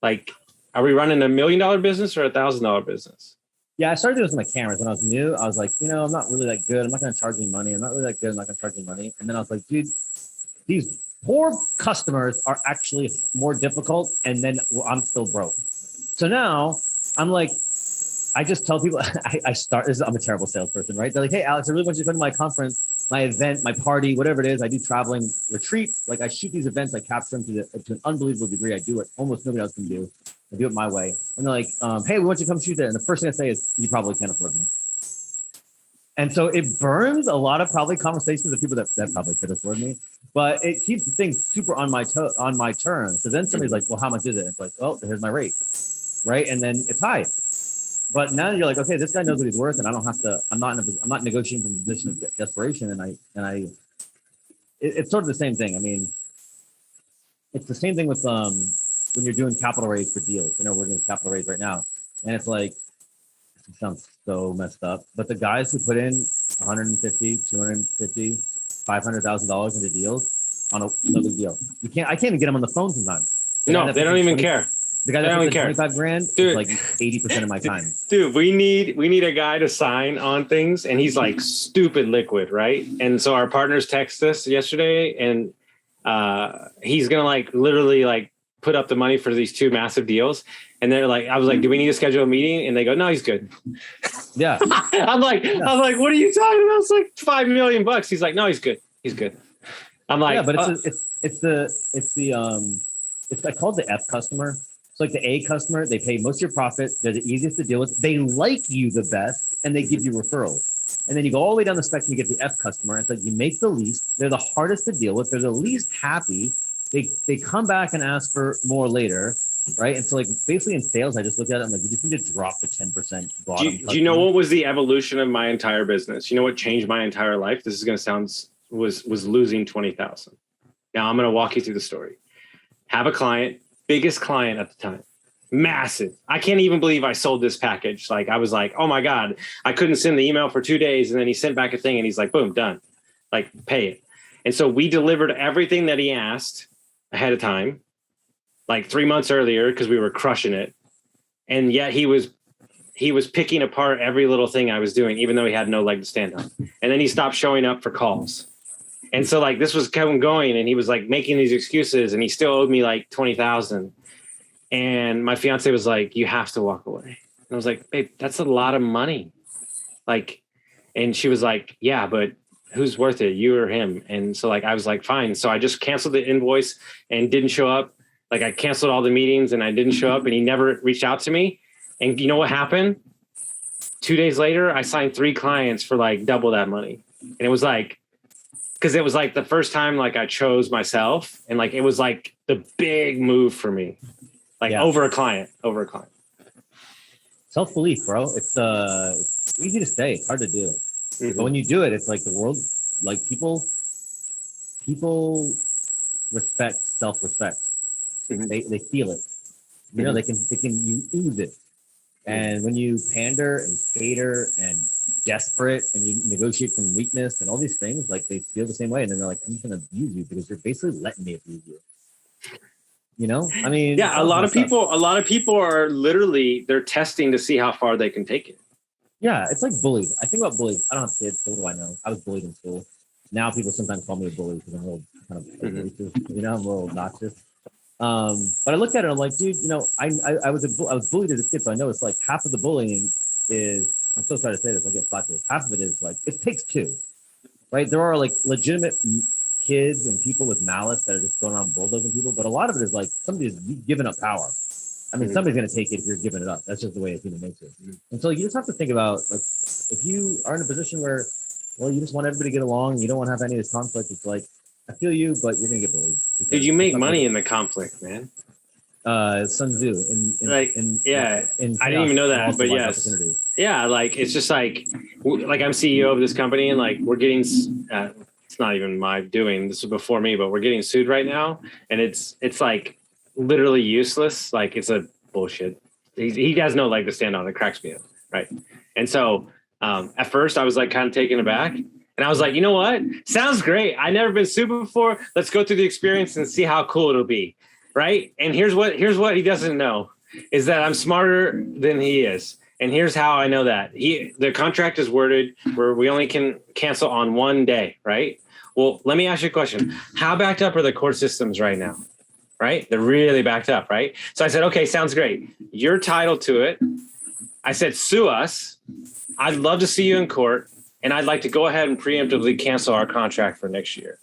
like, are we running $1 million business or $1,000 business? Yeah, I started doing this with my cameras when I was new. I was like, I'm not really that good. I'm not going to charge any money. I'm not really that good. I'm not going to charge any money. And then I was like, dude, these poor customers are actually more difficult. And then I'm still broke. So now I'm like, I just tell people, I'm a terrible salesperson, right? They're like, hey, Alex, I really want you to come to my conference, my event, my party, whatever it is. I do traveling retreat. Like, I shoot these events, I capture them to an unbelievable degree. I do what almost nobody else can do. I do it my way. And they're like, hey, we want you to come shoot there. And the first thing I say is, you probably can't afford me. And so it burns a lot of probably conversations with people that probably could afford me, but it keeps things super on my terms. So then somebody's like, well, how much is it? It's like, well, here's my rate. Right. And then it's high. But now you're like, okay, this guy knows what he's worth, and I don't have to. I'm not negotiating from a position of desperation. It's sort of the same thing. I mean, it's the same thing with when you're doing capital raise for deals. We're doing capital raise right now, and it's like, it sounds so messed up, but the guys who put in 150, 250, $500,000 into deals on no big deal. I can't even get them on the phone sometimes. No, they don't even care. The guy that puts in 25 grand is like 80% of my time. Dude, we need a guy to sign on things, and he's like stupid liquid, right? And so our partners text us yesterday, and he's gonna like literally like put up the money for these two massive deals. And they're like, I was like, do we need to schedule a meeting? And they go, no, he's good. Yeah. I'm like, what are you talking about? It's like $5 million. He's like, no, he's good. He's good. I'm like, yeah, but I call it the F customer. It's like the A customer. They pay most of your profit. They're the easiest to deal with. They like you the best, and they give you referrals. And then you go all the way down the spectrum, you get the F customer. It's like you make the least. They're the hardest to deal with. They're the least happy. They come back and ask for more later, right? And so, like, basically in sales, I just look at it. I'm like, you just need to drop the 10% bottom. Do you know what was the evolution of my entire business? You know what changed my entire life? This is going to sound was losing 20,000. Now I'm going to walk you through the story. Have a client, biggest client at the time, massive. I can't even believe I sold this package. Like, I was like, oh my God, I couldn't send the email for 2 days. And then he sent back a thing and he's like, boom, done. Like, pay it. And so we delivered everything that he asked ahead of time, like 3 months earlier, because we were crushing it. And yet he was picking apart every little thing I was doing, even though he had no leg to stand on. And then he stopped showing up for calls. And so, like, this was going, and he was like making these excuses, and he still owed me like 20,000. And my fiance was like, you have to walk away. And I was like, babe, that's a lot of money. Like, and she was like, yeah, but who's worth it, you or him? And so, like, I was like, fine. So I just canceled the invoice and didn't show up. Like, I canceled all the meetings and I didn't show up, and he never reached out to me. And you know what happened? 2 days later, I signed 3 clients for like double that money. And it was like, because it was like the first time, like, I chose myself, and like, it was like the big move for me, like, over a client. Self-belief, bro. It's easy to say. It's hard to do. Mm-hmm. But when you do it, it's like the world, like, people respect self-respect. Mm-hmm. They feel it. You know, mm-hmm. You ooze it. And when you pander and cater and desperate and you negotiate from weakness and all these things, like, they feel the same way. And then they're like, I'm just going to abuse you because you're basically letting me abuse you. You know, I mean, yeah, a lot of people are literally, they're testing to see how far they can take it. Yeah. It's like bullies. I think about bullies. I don't have kids. So what do I know? I was bullied in school. Now people sometimes call me a bully because I'm a little kind of, mm-hmm. You know, I'm a little obnoxious. But I look at it, I'm like, dude, you know, I was bullied as a kid, so I know it's like half of the bullying is, I'm so sorry to say this, I'll get flack for this. Half of it is like, it takes two, right? There are like legitimate kids and people with malice that are just going around bulldozing people, but a lot of it is like somebody's giving up power. I mean, somebody's going to take it if you're giving it up. That's just the way it's human nature. And so you just have to think about, like, if you are in a position where, well, you just want everybody to get along, you don't want to have any of this conflict. It's like, I feel you, but you're going to get bullied. Did you make money in the conflict, man? Sun Tzu. I didn't even know that, but yes. Yeah, like, it's just like I'm CEO of this company, and like we're getting, it's not even my doing. This was before me, but we're getting sued right now, and it's like literally useless. Like, it's a bullshit. He has no leg to stand on. It cracks me up, right? And so at first I was like kind of taken aback, and I was like, you know what? Sounds great. I've never been sued before. Let's go through the experience and see how cool it'll be, right? And here's what he doesn't know is that I'm smarter than he is. And here's how I know that. The contract is worded where we only can cancel on one day, right? Well, let me ask you a question. How backed up are the court systems right now? Right? They're really backed up, right? So I said, okay, sounds great. You're titled to it. I said, sue us. I'd love to see you in court, and I'd like to go ahead and preemptively cancel our contract for next year.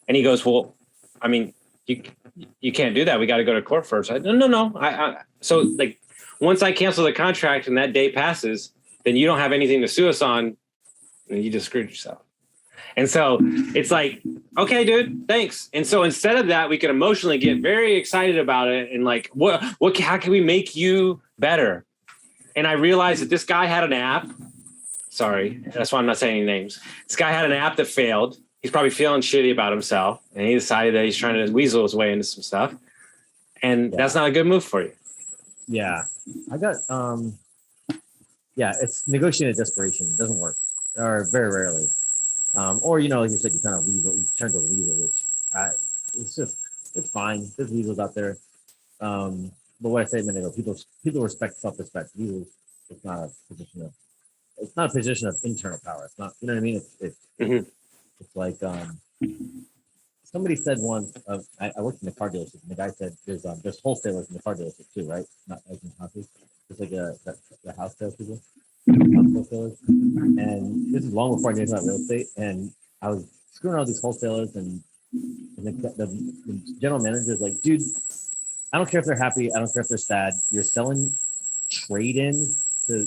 And he goes, well, I mean, you can't do that. We got to go to court first. I said, no. So like, once I cancel the contract and that day passes, then you don't have anything to sue us on, and you just screwed yourself. And so it's like, okay, dude, thanks. And so instead of that, we can emotionally get very excited about it. And like, how can we make you better? And I realized that this guy had an app. Sorry, that's why I'm not saying any names. This guy had an app that failed. He's probably feeling shitty about himself. And he decided that he's trying to weasel his way into some stuff. And that's not a good move for you. Yeah. I got, it's negotiated desperation. It doesn't work, or very rarely. Or, like you said, you kind of weasel, you turn to a weasel, which it's fine. There's weasels out there. But what I said a minute ago, people respect self-respect. Weasels, it's not a position of internal power. It's not, you know what I mean? It's like, somebody said once, I worked in the car dealership, and the guy said there's wholesalers in the car dealership too, right? Not like in houses. It's like the house sales people. Wholesalers. And this is long before I knew about real estate, and I was screwing around with these wholesalers, and the general manager is like, dude, I don't care if they're happy, I don't care if they're sad, you're selling trade-ins to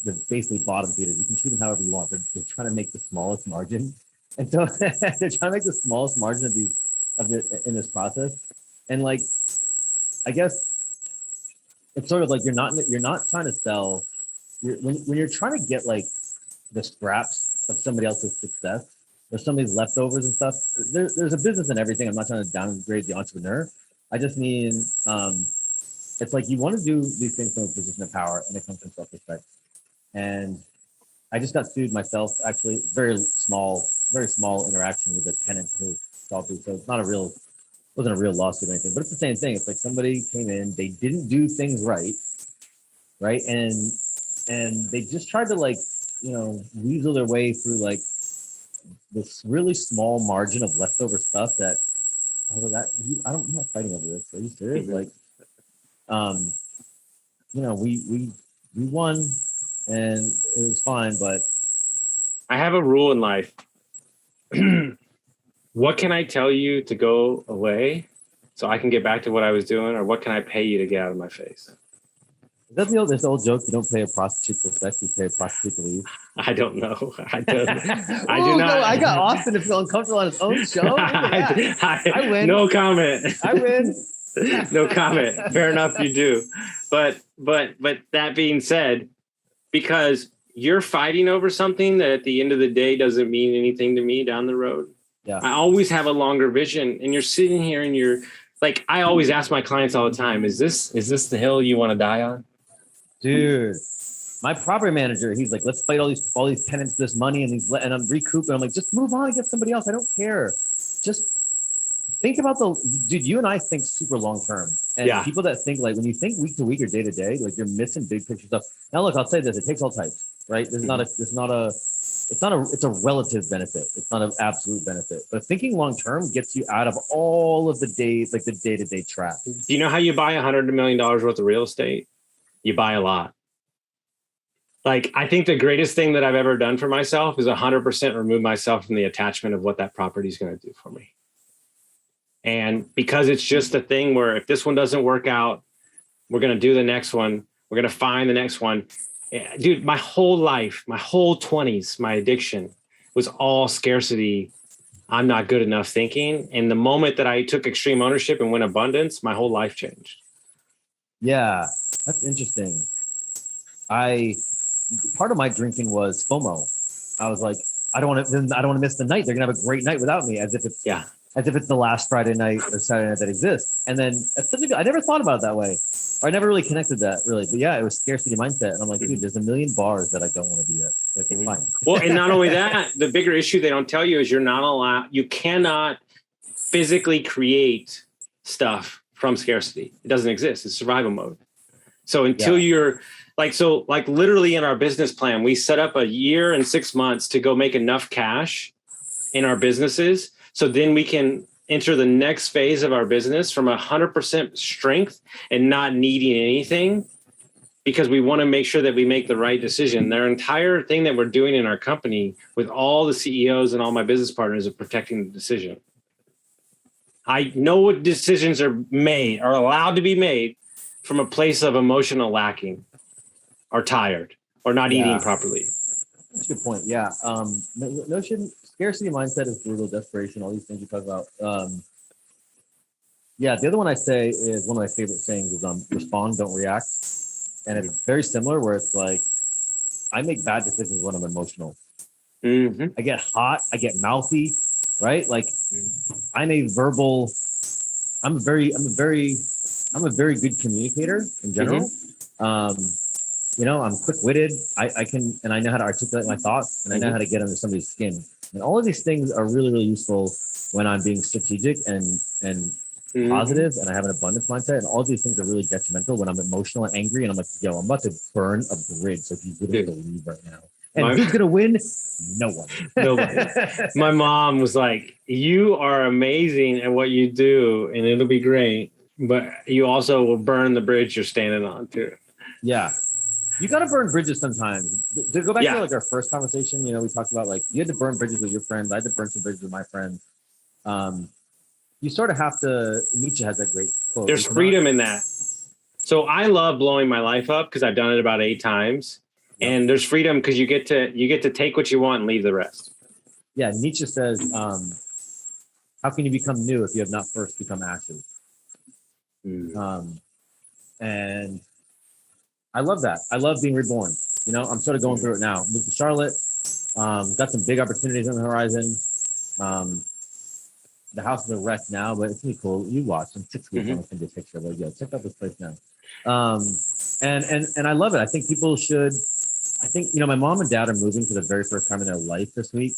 the basically bottom feeders. You can treat them however you want. They're trying to make the smallest margin, and so they're trying to make the smallest margin in this process. And like, I guess it's sort of like you're not trying to sell. When you're trying to get like the scraps of somebody else's success or somebody's leftovers and stuff, there's a business in everything. I'm not trying to downgrade the entrepreneur. I just mean, it's like you want to do these things from a position of power, and it comes from self-respect. And I just got sued myself, actually, very small interaction with a tenant who solved it. So it's wasn't a real lawsuit or anything, but it's the same thing. It's like somebody came in, they didn't do things right? And they just tried to weasel their way through like this really small margin of leftover stuff that, I'm not fighting over this. Are you serious? Like, we won and it was fine, but I have a rule in life. What can I tell you to go away so I can get back to what I was doing, or what can I pay you to get out of my face? Is that this old joke? You don't pay a prostitute for sex, you pay a prostitute to leave. I don't know. I do not. I got Austin to feel uncomfortable on his own show. I win. No comment. I win. No comment. Fair enough, you do. But that being said, because you're fighting over something that at the end of the day doesn't mean anything to me down the road. Yeah. I always have a longer vision, and you're sitting here and you're like, I always ask my clients all the time, is this the hill you want to die on? Dude, my property manager, he's like, let's fight all these tenants this money and I'm recouping. I'm like, just move on and get somebody else. I don't care. Just think about dude, you and I think super long term. And people that think like, when you think week to week or day to day, like you're missing big picture stuff. Now look, I'll say this, it takes all types, right? It's a relative benefit. It's not an absolute benefit, but thinking long term gets you out of all of the days, like the day-to-day trap. Do you know how you buy $100 million worth of real estate? You buy a lot. Like, I think the greatest thing that I've ever done for myself is 100% remove myself from the attachment of what that property is going to do for me. And because it's just a thing where if this one doesn't work out, we're going to do the next one. We're going to find the next one. Dude, my whole life, my whole 20s, my addiction was all scarcity. I'm not good enough thinking. And the moment that I took extreme ownership and went abundance, my whole life changed. Yeah, that's interesting. Part of my drinking was FOMO. I was like, I don't want to miss the night. They're gonna have a great night without me, as if it's the last Friday night or Saturday night that exists. And then I never thought about it that way. Or I never really connected that really. But yeah, it was scarcity mindset. And I'm like, dude, there's a million bars that I don't want to be at. Like, it's fine. Well, and not only that, the bigger issue they don't tell you is you cannot physically create stuff from scarcity. It doesn't exist. It's survival mode. So until you're like literally in our business plan, we set up a year and 6 months to go make enough cash in our businesses. So then we can enter the next phase of our business from 100% strength and not needing anything, because we want to make sure that we make the right decision. Their entire thing that we're doing in our company with all the CEOs and all my business partners is protecting the decision. I know what decisions are allowed to be made from a place of emotional lacking or tired or not eating properly. That's a good point. Yeah. Scarcity mindset is brutal, desperation, all these things you talk about. The other one I say is one of my favorite sayings is respond, don't react. And it's very similar where it's like, I make bad decisions when I'm emotional. Mm-hmm. I get hot, I get mouthy, right? Like I'm a very good communicator in general. Mm-hmm. I'm quick-witted. I know how to articulate my thoughts, and I know how to get under somebody's skin. And all of these things are really, really useful when I'm being strategic and positive, and I have an abundance mindset. And all of these things are really detrimental when I'm emotional and angry, and I'm like, yo, I'm about to burn a bridge. So you wouldn't believe right now. And who's gonna win? No one. Nobody. My mom was like, you are amazing at what you do, and it'll be great, but you also will burn the bridge you're standing on too. Yeah. You got to burn bridges sometimes. To go back to like our first conversation, we talked about like you had to burn bridges with your friends. I had to burn some bridges with my friends. You sort of have to. Nietzsche has that great quote. There's freedom in that. So I love blowing my life up because I've done it about 8 times, and there's freedom because you get to take what you want and leave the rest. Yeah, Nietzsche says, "How can you become new if you have not first become ashes?" And I love that. I love being reborn. I'm sort of going through it now. Moved to Charlotte. Got some big opportunities on the horizon. The house is a wreck now, but it's really cool. You watch in 6 weeks. I'm gonna send you a picture. But check out this place now. And I love it. I think people should. I think my mom and dad are moving for the very first time in their life this week.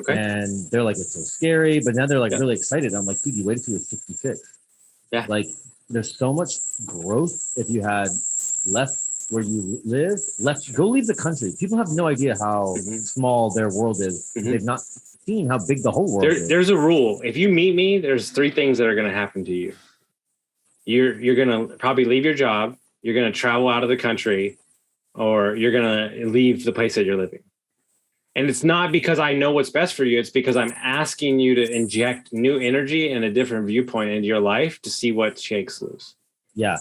Okay. And they're like, it's so scary, but now they're like really excited. I'm like, dude, you waited till you're 66. Yeah. Like, there's so much growth if you had left where you live, go leave the country. People have no idea how small their world is. They've not seen how big the whole world is. There's a rule. If you meet me, there's 3 things that are going to happen to you. You're going to probably leave your job. You're going to travel out of the country, or you're going to leave the place that you're living. And it's not because I know what's best for you. It's because I'm asking you to inject new energy and a different viewpoint into your life to see what shakes loose. Yeah.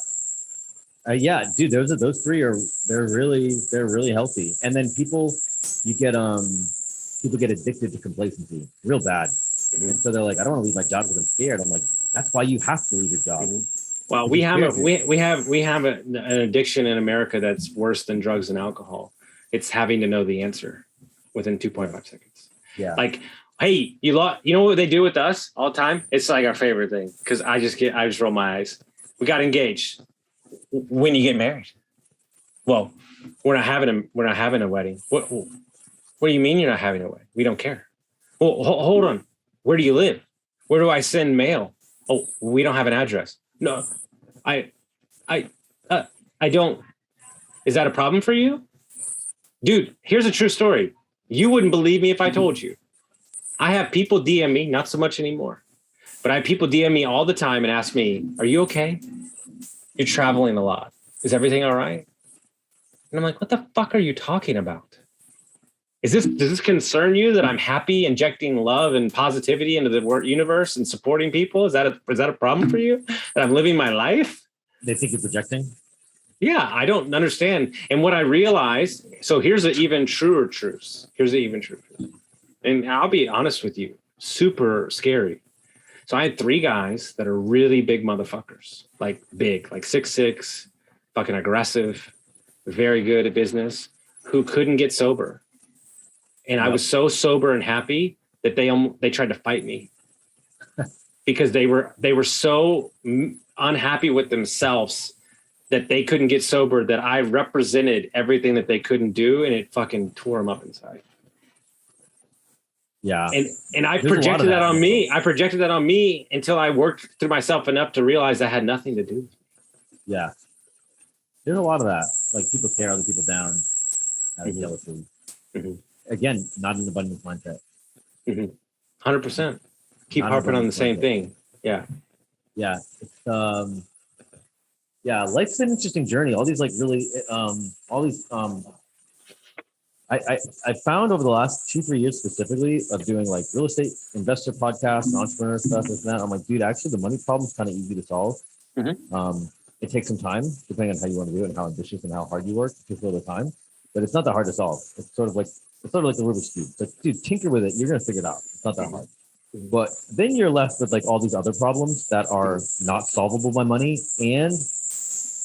Dude, those 3 they're really healthy. And then people get addicted to complacency real bad. And so they're like, I don't want to leave my job because I'm scared. I'm like, that's why you have to leave your job. Well, we have an addiction in America that's worse than drugs and alcohol. It's having to know the answer within 2.5 seconds. Yeah. Like, hey, you know what they do with us all the time? It's like our favorite thing, because I just roll my eyes. We got engaged. When you get married? Well, we're not having a wedding. What do you mean you're not having a wedding? We don't care. Well, hold on. Where do you live? Where do I send mail? Oh, we don't have an address. No, I don't. Is that a problem for you? Dude, here's a true story. You wouldn't believe me if I told you. I have people DM me, not so much anymore, but I have people DM me all the time and ask me, are you okay? You're traveling a lot. Is everything all right? And I'm like, what the fuck are you talking about? Does this concern you that I'm happy injecting love and positivity into the universe and supporting people? Is that a problem for you that I'm living my life? They think you're projecting. Yeah, I don't understand. And what I realized, so here's an even truer truth. And I'll be honest with you, super scary. So I had 3 guys that are really big motherfuckers, like big, like 6'6", fucking aggressive, very good at business, who couldn't get sober. And I was so sober and happy that they tried to fight me because they were so unhappy with themselves that they couldn't get sober, that I represented everything that they couldn't do, and it fucking tore them up inside. Yeah. And I projected that on me. I projected that on me until I worked through myself enough to realize that had nothing to do with me. Yeah. There's a lot of that. Like people tear other people down out of jealousy. Mm-hmm. Again, not an abundance mindset. 100%. Keep harping on the same thing. Yeah. Yeah. It's, yeah, life's an interesting journey. All these like really, I found over the last 2-3 years specifically of doing like real estate investor podcasts and entrepreneur stuff and that. I'm like, dude, actually the money problem is kind of easy to solve. It takes some time depending on how you want to do it and how ambitious and how hard you work. It takes a little time, but it's not that hard to solve. It's sort of like the Rubik's Cube. It's like, dude, tinker with it. You're going to figure it out. It's not that hard. But then you're left with like all these other problems that are not solvable by money and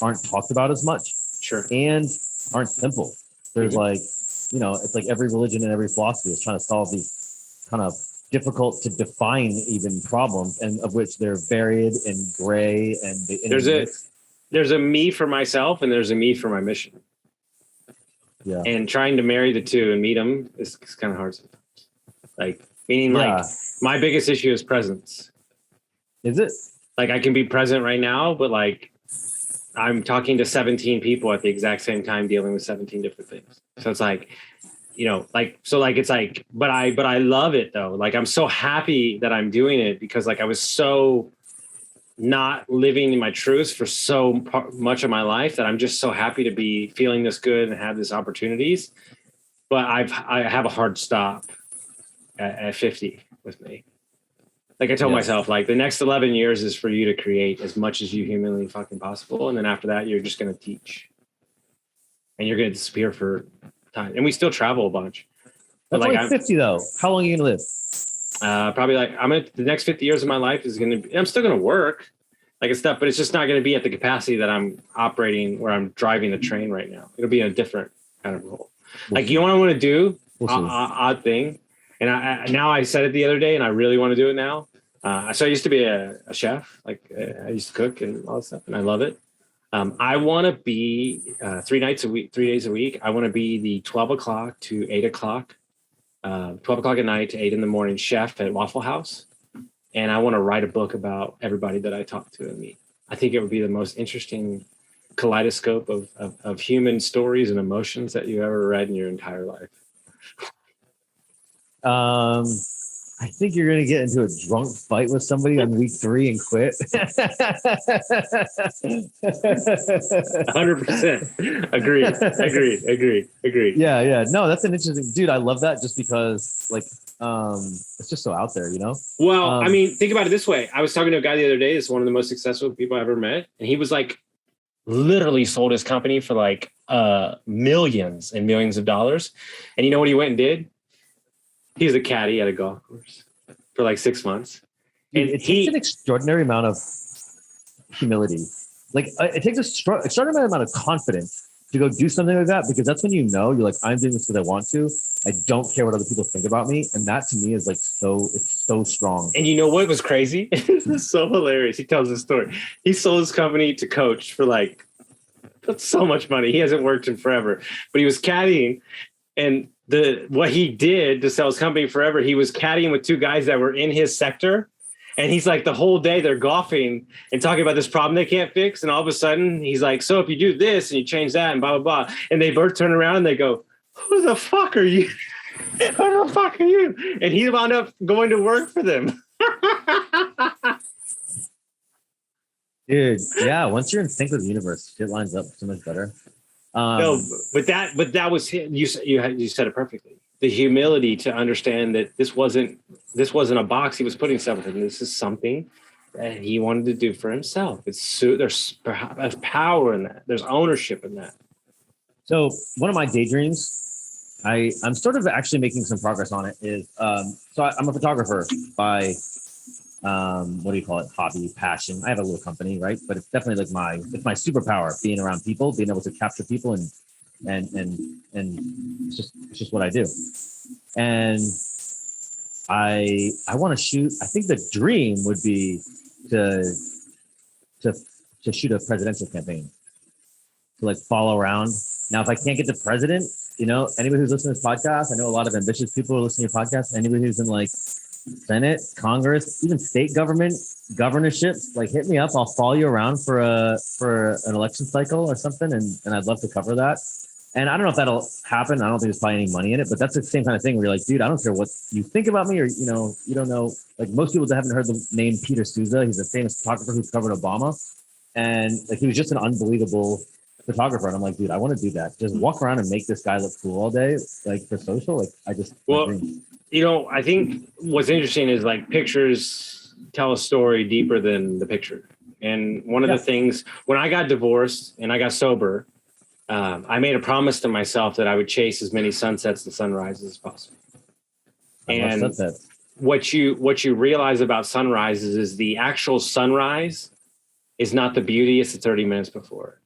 aren't talked about as much. Sure. And aren't simple. There's like, you know, it's like every religion and every philosophy is trying to solve these kind of difficult to define even problems, and of which they're varied and gray. And there's a me for myself and there's a me for my mission. Yeah. And trying to marry the two and meet them is kind of hard sometimes. Like, meaning like my biggest issue is presence. Is it? Like I can be present right now, but like I'm talking to 17 people at the exact same time, dealing with 17 different things. So it's like, you know, like, so like, it's like, but I love it though. Like, I'm so happy that I'm doing it because like, I was so not living in my truth for so much of my life that I'm just so happy to be feeling this good and have these opportunities. But I have a hard stop at 50 with me. Like I told myself, like the next 11 years is for you to create as much as you humanly fucking possible. And then after that, you're just going to teach and you're going to disappear for time. And we still travel a bunch. That's like only 50 though. How long are you going to live? Probably like the next 50 years of my life is going to be, I'm still going to work like it's stuff, but it's just not going to be at the capacity that I'm operating where I'm driving the train right now. It'll be in a different kind of role. Like, you know what I want to do? Odd thing. And I said it the other day and I really want to do it now. So I used to be a chef, like I used to cook and all that stuff and I love it. I want to be 3 days a week. I want to be the 12 o'clock to 8 o'clock, 12 o'clock at night to 8 in the morning chef at Waffle House. And I want to write a book about everybody that I talk to and meet. I think it would be the most interesting kaleidoscope of human stories and emotions that you ever read in your entire life. I think you're going to get into a drunk fight with somebody on week 3 and quit. 100%. Agreed. Yeah. No, that's an interesting, dude. I love that just because like, it's just so out there, you know? Well, I mean, think about it this way. I was talking to a guy the other day. It's one of the most successful people I ever met. And he was like, literally sold his company for like millions and millions of dollars. And you know what he went and did? He was a caddy at a golf course for like 6 months. And it takes an extraordinary amount of humility. Like it takes an extraordinary amount of confidence to go do something like that, because that's when you know you're like, I'm doing this because I want to. I don't care what other people think about me. And that to me is like it's so strong. And you know what was crazy? This is so hilarious. He tells this story. He sold his company to Coach for like so much money. He hasn't worked in forever, but he was caddying, and what he did to sell his company forever, he was caddying with 2 guys that were in his sector. And he's like, the whole day they're golfing and talking about this problem they can't fix. And all of a sudden he's like, so if you do this and you change that and blah, blah, blah. And they both turn around and they go, who the fuck are you? Who the fuck are you? And he wound up going to work for them. Dude, yeah. Once you're in sync with the universe, shit lines up so much better. No, but that was you said it perfectly. The humility to understand that this wasn't a box he was putting himself in. This is something that he wanted to do for himself. There's power in that. There's ownership in that. So one of my daydreams, I'm sort of actually making some progress on it. Is so I'm a photographer by what do you call it? Hobby, passion. I have a little company, right? But it's definitely like it's my superpower, being around people, being able to capture people, and it's just what I do. And I want to shoot. I think the dream would be to shoot a presidential campaign, to like follow around. Now, if I can't get the president, anybody who's listening to this podcast, I know a lot of ambitious people are listening to your podcast. Anybody who's in like Senate, Congress, even state government, governorships, like hit me up. I'll follow you around for an election cycle or something, and I'd love to cover that. And I don't know if that'll happen. I don't think there's probably any money in it, but that's the same kind of thing where you're like, dude, I don't care what you think about me, or you don't know. Like most people that haven't heard the name Peter Souza, he's a famous photographer who's covered Obama, and like he was just an unbelievable photographer. And I'm like, dude, I want to do that. Just walk around and make this guy look cool all day, like for social. Like I think what's interesting is like pictures tell a story deeper than the picture. And one of the things, when I got divorced and I got sober, I made a promise to myself that I would chase as many sunsets and sunrises as possible. And what you realize about sunrises is the actual sunrise is not the beauty, it's the 30 minutes before.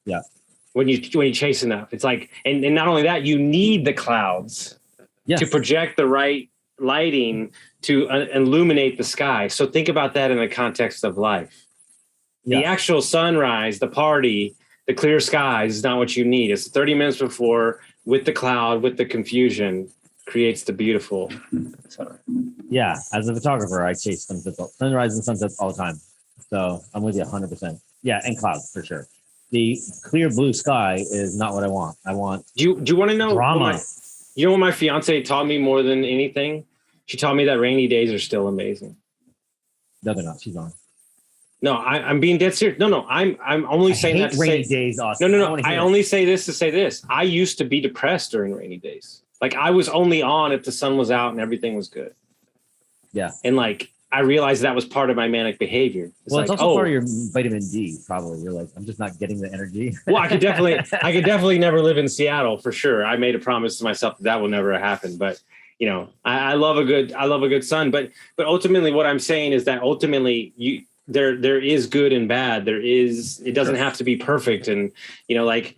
Yeah. When you chase enough, it's like, and not only that, you need the clouds to project the right lighting to illuminate the sky. So think about that in the context of life. Yeah. The actual sunrise, the party, the clear skies is not what you need. It's 30 minutes before, with the cloud, with the confusion, creates the beautiful. Yeah, as a photographer, I chase sunrise and sunsets all the time. So I'm with you 100%. Yeah, and clouds for sure. The clear blue sky is not what I want. I want. Do you want to know drama? What my fiance taught me more than anything? She taught me that rainy days are still amazing. No, they're not. She's on. No, I'm being dead serious. No, I'm only saying that to rainy say days. Austin. No. I only say this to say this. I used to be depressed during rainy days. Like I was only on if the sun was out and everything was good. Yeah, and like I realized that was part of my manic behavior. It's also part of your vitamin D. Probably you're like, I'm just not getting the energy. Well, I could definitely never live in Seattle for sure. I made a promise to myself that will never happen. But I love a good sun. But ultimately, what I'm saying is that ultimately there is good and bad. It doesn't have to be perfect. And like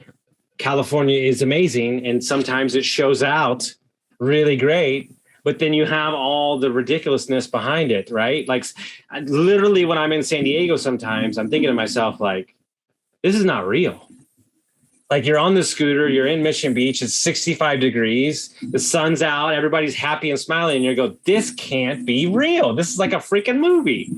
California is amazing, and sometimes it shows out really great. But then you have all the ridiculousness behind it, right? Like literally when I'm in San Diego, sometimes I'm thinking to myself, like, this is not real. Like you're on the scooter, you're in Mission Beach, it's 65 degrees, the sun's out, everybody's happy and smiling. And you go, this can't be real. This is like a freaking movie,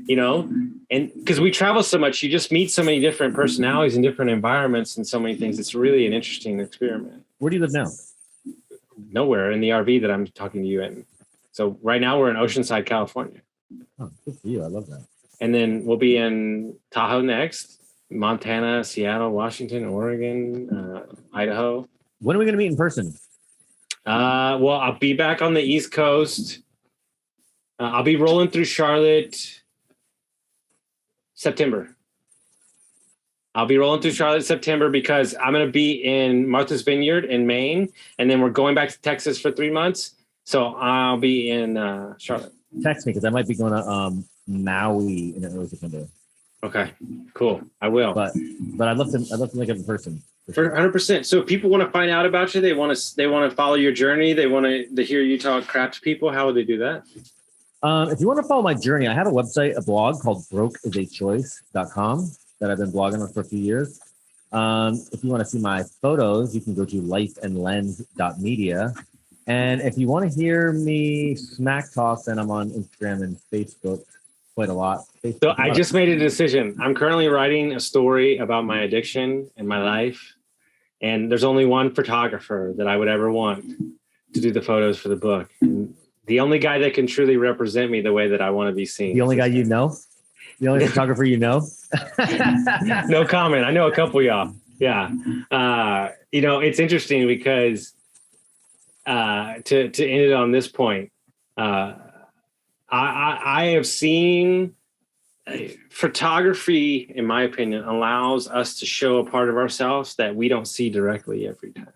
And because we travel so much, you just meet so many different personalities and different environments and so many things. It's really an interesting experiment. Where do you live now? Nowhere, in the RV that I'm talking to you in. So right now we're in Oceanside, California. Oh, good for you. I love that. And then we'll be in Tahoe next, Montana, Seattle, Washington, Oregon, Idaho. When are we going to meet in person? Well, I'll be back on the East Coast. I'll be rolling through Charlotte September. Because I'm going to be in Martha's Vineyard in Maine, and then we're going back to Texas for 3 months. So I'll be in Charlotte. Text me because I might be going to Maui in early September. Okay, cool. I will. But I'd love to make it in person. For 100%. So if people want to find out about you, they want to follow your journey, they want to hear you talk crap to people, how would they do that? If you want to follow my journey, I have a blog called brokeisachoice.com. that I've been blogging on for a few years. If you want to see my photos, you can go to lifeandlens.media. And if you want to hear me smack talk, then I'm on Instagram and Facebook quite a lot. So I just made a decision. I'm currently writing a story about my addiction and my life. And there's only one photographer that I would ever want to do the photos for the book. And the only guy that can truly represent me the way that I want to be seen. The only guy you know? The only photographer you know? No comment. I know a couple of y'all. Yeah. It's interesting because to end it on this point, I have seen photography, in my opinion, allows us to show a part of ourselves that we don't see directly every time.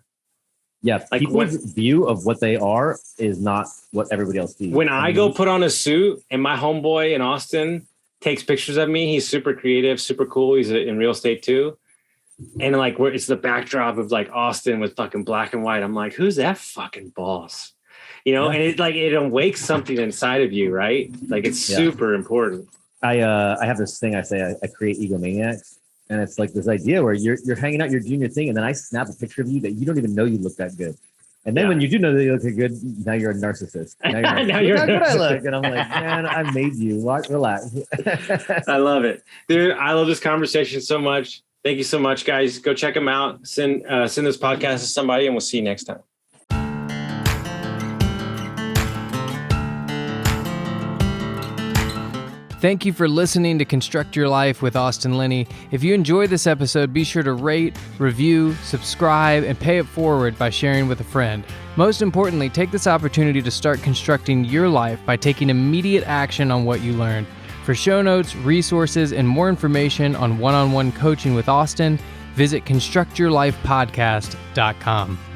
Yeah, like people's view of what they are is not what everybody else sees. When I go put on a suit and my homeboy in Austin takes pictures of me, he's super creative, super cool. He's in real estate too. And like, where it's the backdrop of like Austin with fucking black and white. I'm like, who's that fucking boss? And it awakes something inside of you, right? Like it's super important. I have this thing I say, I create egomaniacs. And it's like this idea where you're hanging out, you're doing your thing, and then I snap a picture of you that you don't even know you look that good. And then when you do know that you look good, now you're a narcissist. Now you're like, look how good I look. And I'm like, man, I made you. Relax. I love it. Dude, I love this conversation so much. Thank you so much, guys. Go check them out. Send this podcast to somebody, and we'll see you next time. Thank you for listening to Construct Your Life with Austin Linney. If you enjoyed this episode, be sure to rate, review, subscribe, and pay it forward by sharing with a friend. Most importantly, take this opportunity to start constructing your life by taking immediate action on what you learned. For show notes, resources, and more information on one-on-one coaching with Austin, visit constructyourlifepodcast.com.